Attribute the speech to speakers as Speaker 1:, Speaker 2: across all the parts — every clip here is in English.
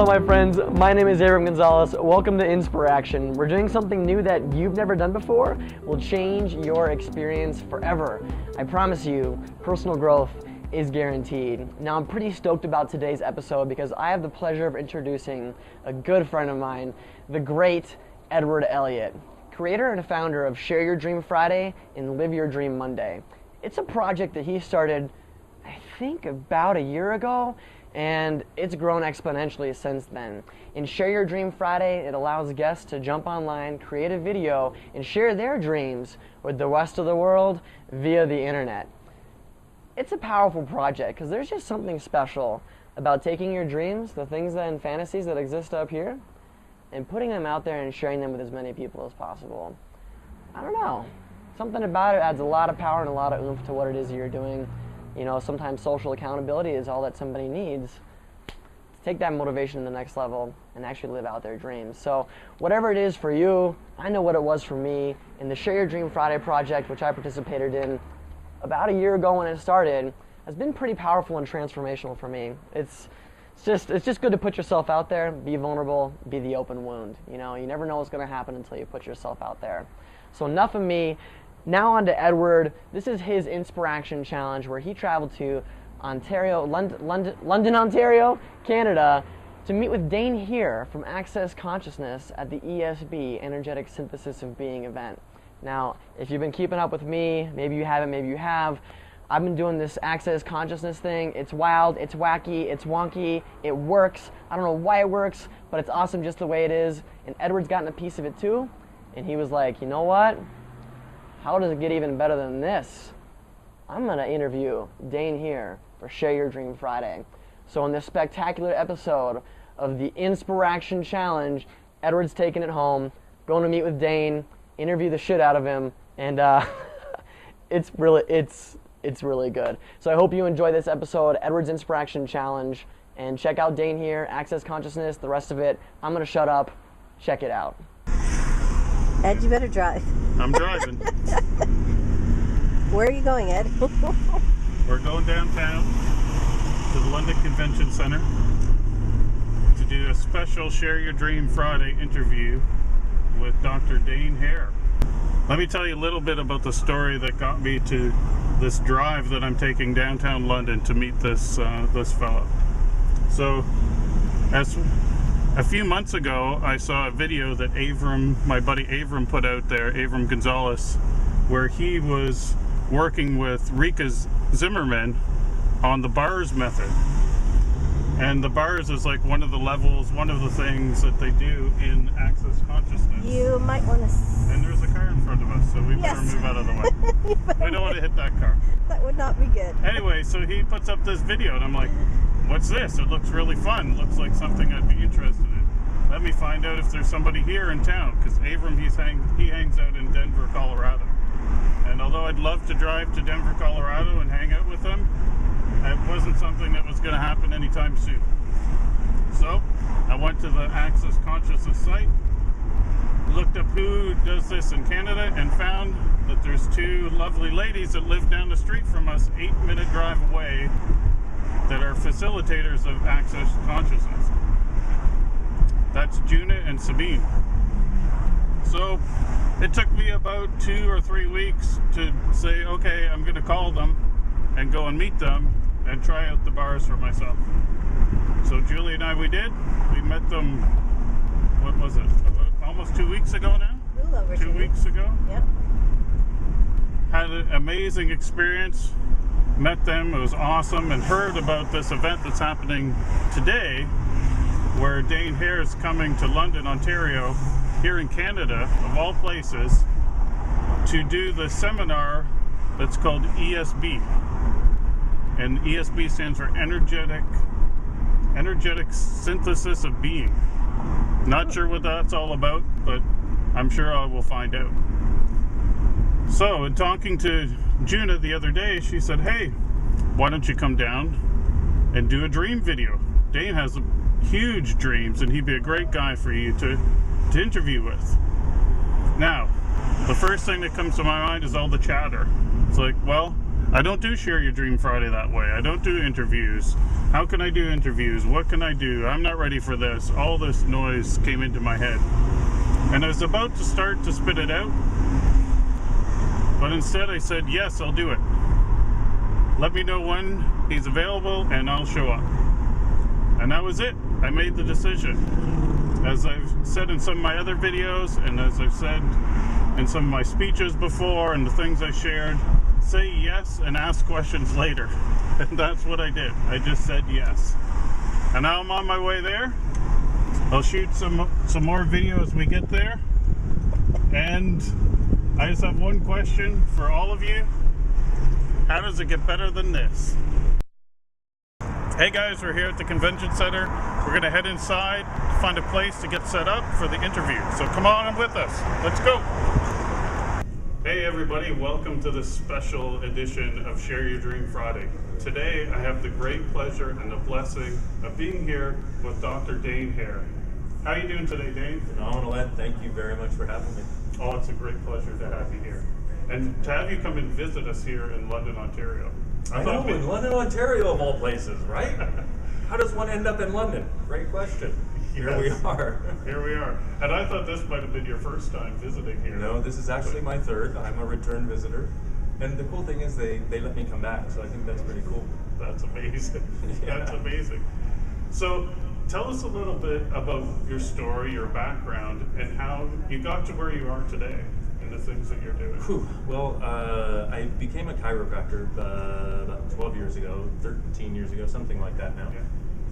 Speaker 1: Hello my friends, my name is Abram Gonzalez. Welcome to InspirACTION. We're doing something new that you've never done before. Will change your experience forever. I promise you, personal growth is guaranteed. Now I'm pretty stoked about today's episode because I have the pleasure of introducing a good friend of mine, the great Elliott, creator and founder of Share Your Dream Friday and Live Your Dream Monday. It's a project that he started, I think, about a year ago, and it's grown exponentially since then. In Share Your Dream Friday, it allows guests to jump online, create a video, and share their dreams with the rest of the world via the internet. It's a powerful project because there's just something special about taking your dreams, the things and fantasies that exist up here, and putting them out there and sharing them with as many people as possible. I don't know. Something about it adds a lot of power and a lot of oomph to what it is you're doing. You know, sometimes social accountability is all that somebody needs to take that motivation to the next level and actually live out their dreams. So whatever it is for you, I know what it was for me. In the Share Your Dream Friday project, which I participated in about a year ago when it started, has been pretty powerful and transformational for me. It's just good to put yourself out there, be vulnerable, be the open wound. You know, you never know what's going to happen until you put yourself out there. So enough of me. Now on to Edward. This is his InspirACTION challenge where he traveled to London, Ontario, Canada, to meet with Dain Heer from Access Consciousness at the ESB, Energetic Synthesis of Being event. Now, if you've been keeping up with me, maybe you haven't, maybe you have, I've been doing this Access Consciousness thing. It's wild, it's wacky, it's wonky, it works. I don't know why it works, but it's awesome just the way it is. And Edward's gotten a piece of it too, and he was like, you know what? How does it get even better than this? I'm going to interview Dain Heer for Share Your Dream Friday. So in this spectacular episode of the InspirACTION Challenge, Edward's taking it home, going to meet with Dain, interview the shit out of him, and it's really good. So I hope you enjoy this episode, Edward's InspirACTION Challenge, and check out Dain Heer, Access Consciousness, the rest of it. I'm going to shut up. Check it out.
Speaker 2: Ed, you better drive.
Speaker 3: I'm driving.
Speaker 2: Where are you going, Ed?
Speaker 3: We're going downtown to the London Convention Center to do a special Share Your Dream Friday interview with Dr. Dain Heer. Let me tell you a little bit about the story that got me to this drive that I'm taking downtown London to meet this fellow. So, as a few months ago, I saw a video that my buddy Abram put out there, Abram Gonzalez, where he was working with Rika Zimmerman on the bars method. And the bars is like one of the levels, one of the things that they do in Access Consciousness.
Speaker 2: You might want to...
Speaker 3: And there's a car in front of us, so we better move out of the way. We don't want to hit that car.
Speaker 2: That would not be good.
Speaker 3: Anyway, so he puts up this video, and I'm like, what's this? It looks really fun. Looks like something I'd be interested in. Let me find out if there's somebody here in town, because Abram, he hangs out in Denver, Colorado. And although I'd love to drive to Denver, Colorado and hang out with him, it wasn't something that was going to happen anytime soon. So I went to the Access Consciousness site, looked up who does this in Canada, and found that there's two lovely ladies that live down the street from us, 8-minute drive away, that are facilitators of Access Consciousness. That's Juna and Sabine. So it took me about 2 or 3 weeks to say, okay, I'm going to call them and go and meet them and try out the bars for myself. So Julie and I, we met them, what was it, almost 2 weeks ago now?
Speaker 2: A little over
Speaker 3: 2 weeks ago.
Speaker 2: Yep.
Speaker 3: Had an amazing experience, met them, it was awesome, and heard about this event that's happening today where Dain Heer is coming to London, Ontario, here in Canada, of all places, to do the seminar that's called ESB. And ESB stands for Energetic Synthesis of Being. Not sure what that's all about, but I'm sure I will find out. So, in talking to Juna the other day, she said, hey, why don't you come down and do a dream video? Dain has huge dreams, and he'd be a great guy for you to interview with. Now, the first thing that comes to my mind is all the chatter. It's like, well, I don't do Share Your Dream Friday that way. I don't do interviews. How can I do interviews? What can I do? I'm not ready for this. All this noise came into my head. And I was about to start to spit it out, but instead I said, yes, I'll do it. Let me know when he's available and I'll show up. And that was it. I made the decision. As I've said in some of my other videos, and as I've said in some of my speeches before and the things I shared, say yes and ask questions later. And that's what I did. I just said yes. And now I'm on my way there. I'll shoot some more video as we get there. And I just have one question for all of you. How does it get better than this? Hey guys, we're here at the convention center. We're gonna head inside to find a place to get set up for the interview. So come on with us. Let's go. Hey everybody, welcome to this special edition of Share Your Dream Friday. Today I have the great pleasure and the blessing of being here with Dr. Dain Heer. How are you doing today, Dain?
Speaker 4: Phenomenal, Ed. Thank you very much for having me.
Speaker 3: Oh, it's a great pleasure to have you here. And to have you come and visit us here in London, Ontario.
Speaker 4: I know, in London, Ontario of all places, right? How does one end up in London? Great question. Here we are.
Speaker 3: Here we are. And I thought this might have been your first time visiting here.
Speaker 4: No, this is actually my third. I'm a return visitor. And the cool thing is they let me come back, so I think that's pretty cool.
Speaker 3: That's amazing.
Speaker 4: Yeah.
Speaker 3: That's amazing. So tell us a little bit about your story, your background, and how you got to where you are today and the things that you're doing.
Speaker 4: Whew. Well, I became a chiropractor about 12 years ago, 13 years ago, something like that now.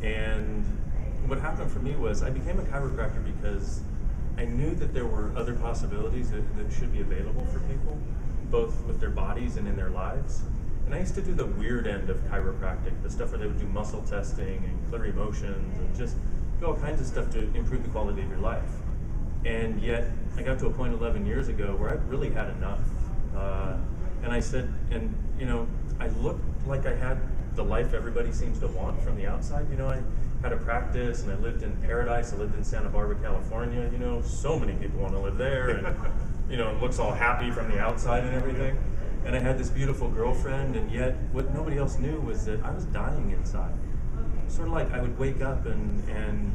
Speaker 3: Yeah.
Speaker 4: And what happened for me was I became a chiropractor because I knew that there were other possibilities that should be available for people, both with their bodies and in their lives. And I used to do the weird end of chiropractic, the stuff where they would do muscle testing and clear emotions and just do all kinds of stuff to improve the quality of your life. And yet I got to a point 11 years ago where I really had enough. And I said, and you know, I looked like I had the life everybody seems to want from the outside. You know, I had a practice and I lived in paradise. I lived in Santa Barbara, California. You know, so many people want to live there, and you know, it looks all happy from the outside and everything. And I had this beautiful girlfriend, and yet what nobody else knew was that I was dying inside. Sort of like I would wake up and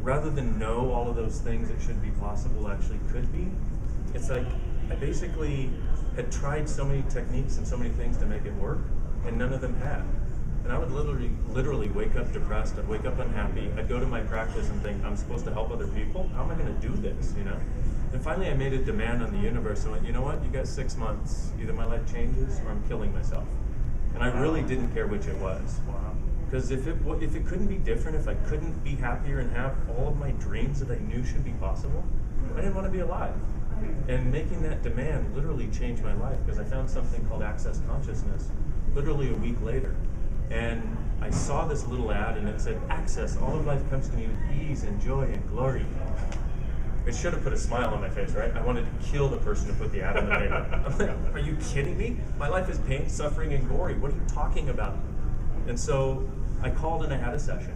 Speaker 4: rather than know all of those things that should be possible actually could be, it's like I basically had tried so many techniques and so many things to make it work, and none of them had. And I would literally wake up depressed, I'd wake up unhappy, I'd go to my practice and think, I'm supposed to help other people? How am I going to do this, you know? And finally I made a demand on the universe and went, you know what, you got 6 months, either my life changes or I'm killing myself. And I really didn't care which it was.
Speaker 3: Wow.
Speaker 4: Because if it couldn't be different, if I couldn't be happier and have all of my dreams that I knew should be possible, I didn't want to be alive. And making that demand literally changed my life, because I found something called Access Consciousness literally a week later. And I saw this little ad and it said, access, all of life comes to me with ease and joy and glory. It should have put a smile on my face, right? I wanted to kill the person who put the ad on the paper. I'm like, are you kidding me? My life is pain, suffering, and glory. What are you talking about? And so I called and I had a session.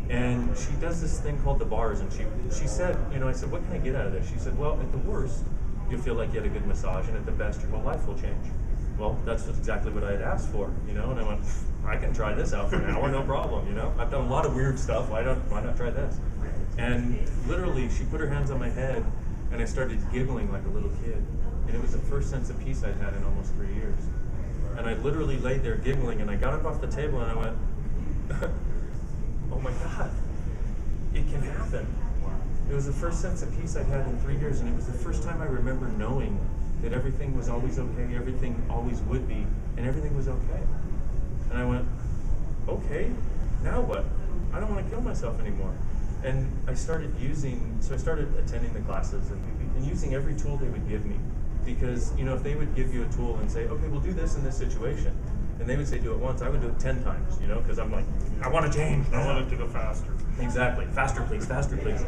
Speaker 4: And she does this thing called the bars, and she said, you know, I said, what can I get out of this? She said, well, at the worst, you'll feel like you had a good massage, and at the best, your whole life will change. Well, that's exactly what I had asked for, you know, and I went, I can try this out for an hour, no problem, you know. I've done a lot of weird stuff, why not try this? And literally, she put her hands on my head, and I started giggling like a little kid. And it was the first sense of peace I'd had in almost 3 years. And I literally laid there giggling, and I got up off the table, and I went, oh my God, it can happen. It was the first sense of peace I'd had in 3 years, and it was the first time I remember knowing that everything was always okay, everything always would be, and everything was okay. And I went, okay, now what? I don't want to kill myself anymore. And I started attending the classes and using every tool they would give me. Because, you know, if they would give you a tool and say, okay, we'll do this in this situation, and they would say do it once, I would do it 10 times, you know, because I'm like, I want to change.
Speaker 3: I want it to go faster.
Speaker 4: Exactly. Faster, please. Faster, please.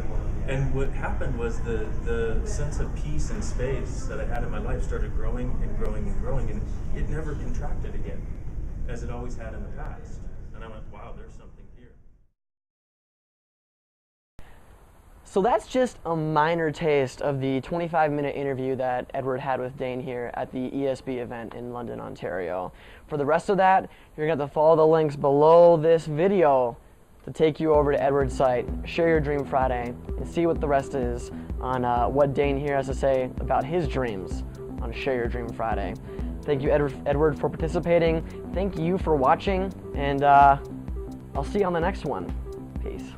Speaker 4: And what happened was the sense of peace and space that I had in my life started growing and growing and growing, and it never contracted again, as it always had in the past. And I went, wow, there's something here.
Speaker 1: So that's just a minor taste of the 25-minute interview that Edward had with Dain Heer at the ESB event in London, Ontario. For the rest of that, you're going to have to follow the links below this video to take you over to Edward's site, Share Your Dream Friday, and see what the rest is on what Dain Heer has to say about his dreams on Share Your Dream Friday. Thank you, Edward, for participating. Thank you for watching, and I'll see you on the next one. Peace.